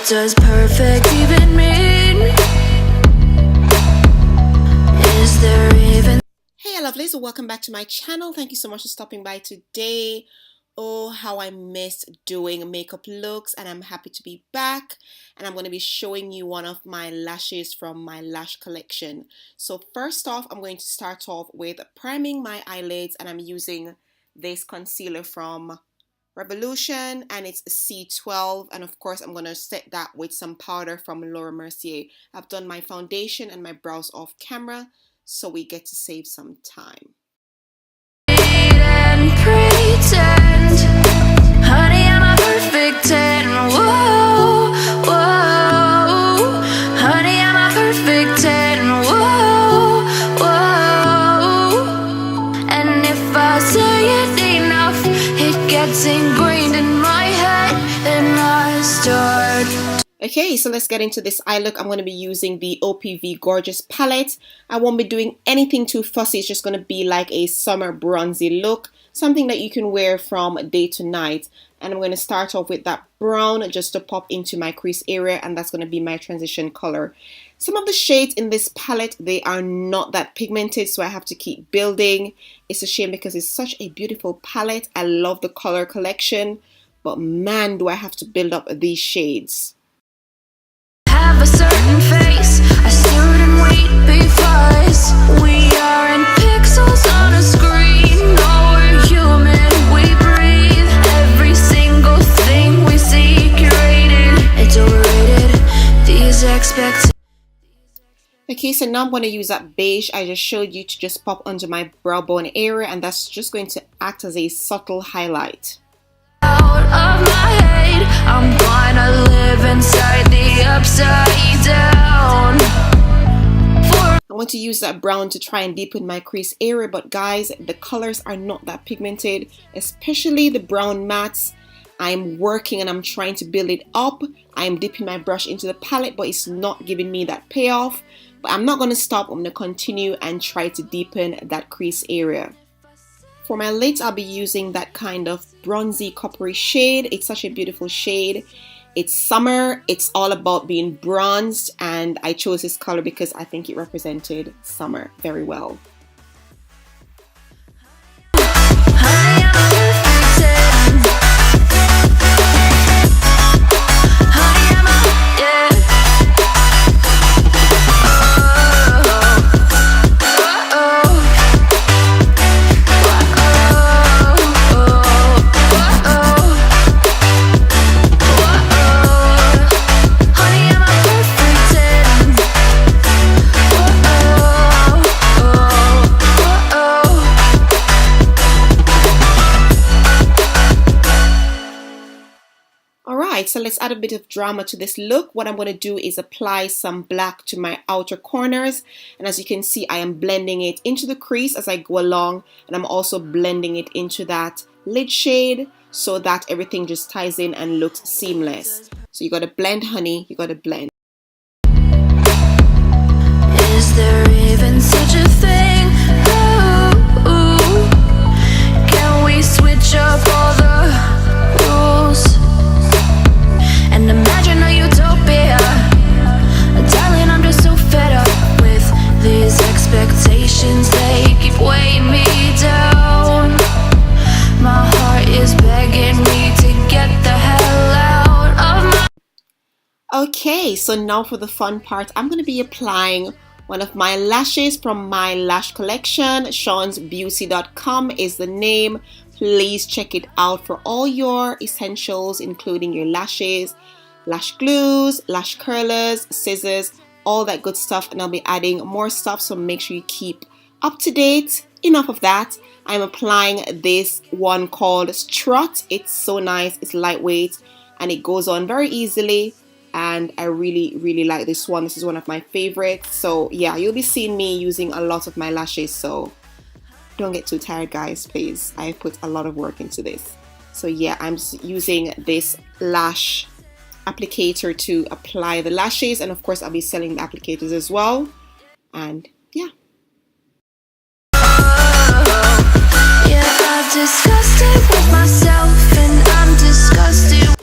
does perfect even mean? Is there even... Hey lovelies, welcome back to my channel. Thank you so much for stopping by today. Oh, how I missed doing makeup looks, and I'm happy to be back, and I'm going to be showing you one of my lashes from my lash collection. So first off, I'm going to start off with priming my eyelids, and I'm using this concealer from Revolution, and it's C12, and of course I'm going to set that with some powder from Laura Mercier. I've done my foundation and my brows off camera, so we get to save some time. And pretend, honey, I'm a perfect 10. Whoa, whoa, honey, I'm a perfect 10. Whoa, whoa, and if I say it enough, it gets ingrained in my head, and I start. Okay, so let's get into this eye look. I'm going to be using the OPV Gorgeous palette. I won't be doing anything too fussy. It's just going to be like a summer bronzy look, something that you can wear from day to night. And I'm going to start off with that brown just to pop into my crease area, and that's going to be my transition color. Some of the shades in this palette, they are not that pigmented, so I have to keep building. It's a shame because it's such a beautiful palette. I love the color collection, but man, do I have to build up these shades. Have a certain face, a certain weight, because we aren't pixels on a screen. No, we're human, we breathe. Every single thing we see curated, it's overrated. These expectations. Okay, so now I'm going to use that beige I just showed you to just pop under my brow bone area, and that's just going to act as a subtle highlight. Out of my head, I'm gonna live inside the upside down. I want to use that brown to try and deepen my crease area, but guys, the colors are not that pigmented, especially the brown mattes. I'm working and I'm trying to build it up. I'm dipping my brush into the palette, but it's not giving me that payoff. But I'm not going to stop. I'm going to continue and try to deepen that crease area. For my lids, I'll be using that kind of bronzy coppery shade. It's such a beautiful shade. It's summer. It's all about being bronzed, and I chose this color because I think it represented summer very well. So let's add a bit of drama to this look. What I'm going to do is apply some black to my outer corners, and as you can see, I am blending it into the crease as I go along, and I'm also blending it into that lid shade so that everything just ties in and looks seamless. So you got to blend, honey, you got to blend. Is there even such a thing? Ooh, can we switch up all the rules and imagine a utopia? Darling, I'm just so fed up with these expectations. They keep weighing me down. My heart is begging me to get the hell out of my... Okay, so now for the fun part. I'm going to be applying one of my lashes from my lash collection. ShaunzBeauty.com is the name. Please check it out for all your essentials, including your lashes, lash glues, lash curlers, scissors, all that good stuff. And I'll be adding more stuff, so make sure you keep up to date. Enough of that. I'm applying this one called Strut. It's so nice, it's lightweight, and it goes on very easily. And I really like this one. This is one of my favorites. So yeah, you'll be seeing me using a lot of my lashes, so don't get too tired, guys, please. I put a lot of work into this. So yeah, I'm just using this lash applicator to apply the lashes, and of course I'll be selling the applicators as well. And yeah. Yeah, I'm disgusted with myself, and I'm disgusted.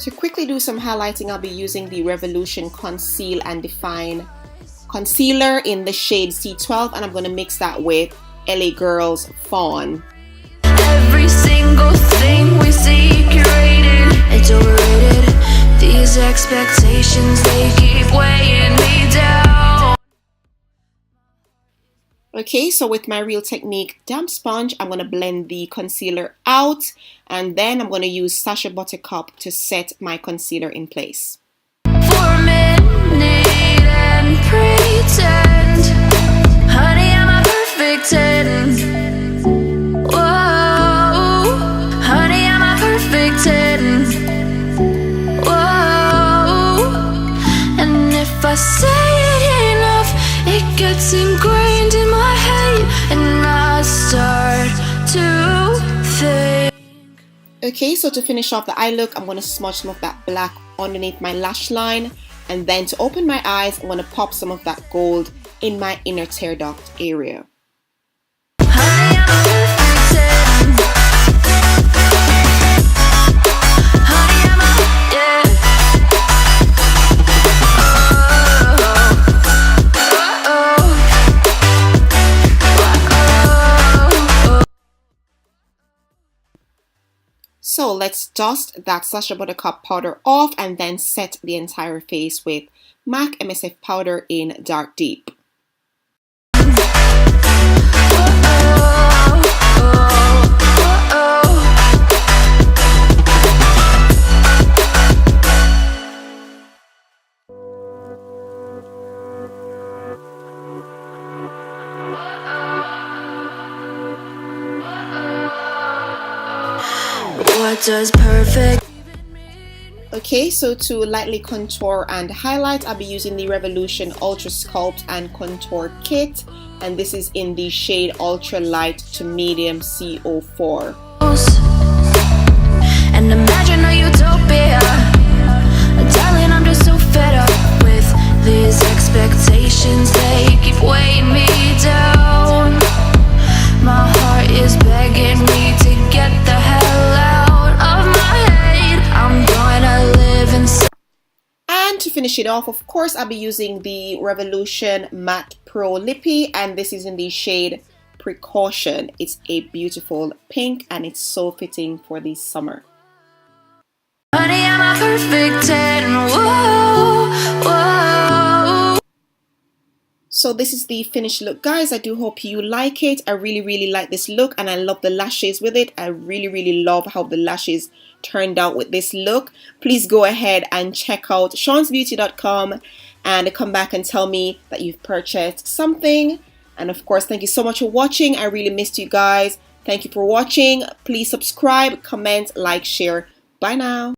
To quickly do some highlighting, I'll be using the Revolution Conceal and Define Concealer in the shade C12, and I'm going to mix that with LA Girl's Fawn. Every single thing we see curated, it's overrated. These expectations, they keep weighing me down. Okay, so with my Real Technique damp sponge, I'm going to blend the concealer out, and then I'm going to use Sacha Buttercup to set my concealer in place. For a minute and pretend, honey, I'm a perfect 10. Whoa, honey, I'm a perfect 10. Whoa, and if I say it enough, it gets ingrained in my head, and I start to think. Okay, so to finish off the eye look, I'm going to smudge some of that black underneath my lash line, and then to open my eyes, I'm going to pop some of that gold in my inner tear duct area. Honey, I'm a perfect 10. Honey, I'm a, yeah. So let's dust that Sacha Buttercup powder off and then set the entire face with MAC MSF powder in Dark Deep. What does perfect? Okay, so to lightly contour and highlight, I'll be using the Revolution Ultra Sculpt and Contour Kit, and this is in the shade Ultra Light to Medium CO4. And imagine a utopia, darling, I'm just so fed up with these expectations, they keep weighing me down. My heart is begging me to get the hell out of my head. I'm gonna live inside. And to finish it off, of course, I'll be using the Revolution Matte Pro Lippy, and this is in the shade Precaution. It's a beautiful pink and it's so fitting for the summer. Honey, I'm a perfect 10. Whoa, whoa. So this is the finished look, guys. I do hope you like it. I really like this look, and I love the lashes with it. I really love how the lashes turned out with this look. Please go ahead and check out shaunzbeauty.com and come back and tell me that you've purchased something. And of course, thank you so much for watching. I really missed you guys. Thank you for watching. Please subscribe, comment, like, share. Bye now.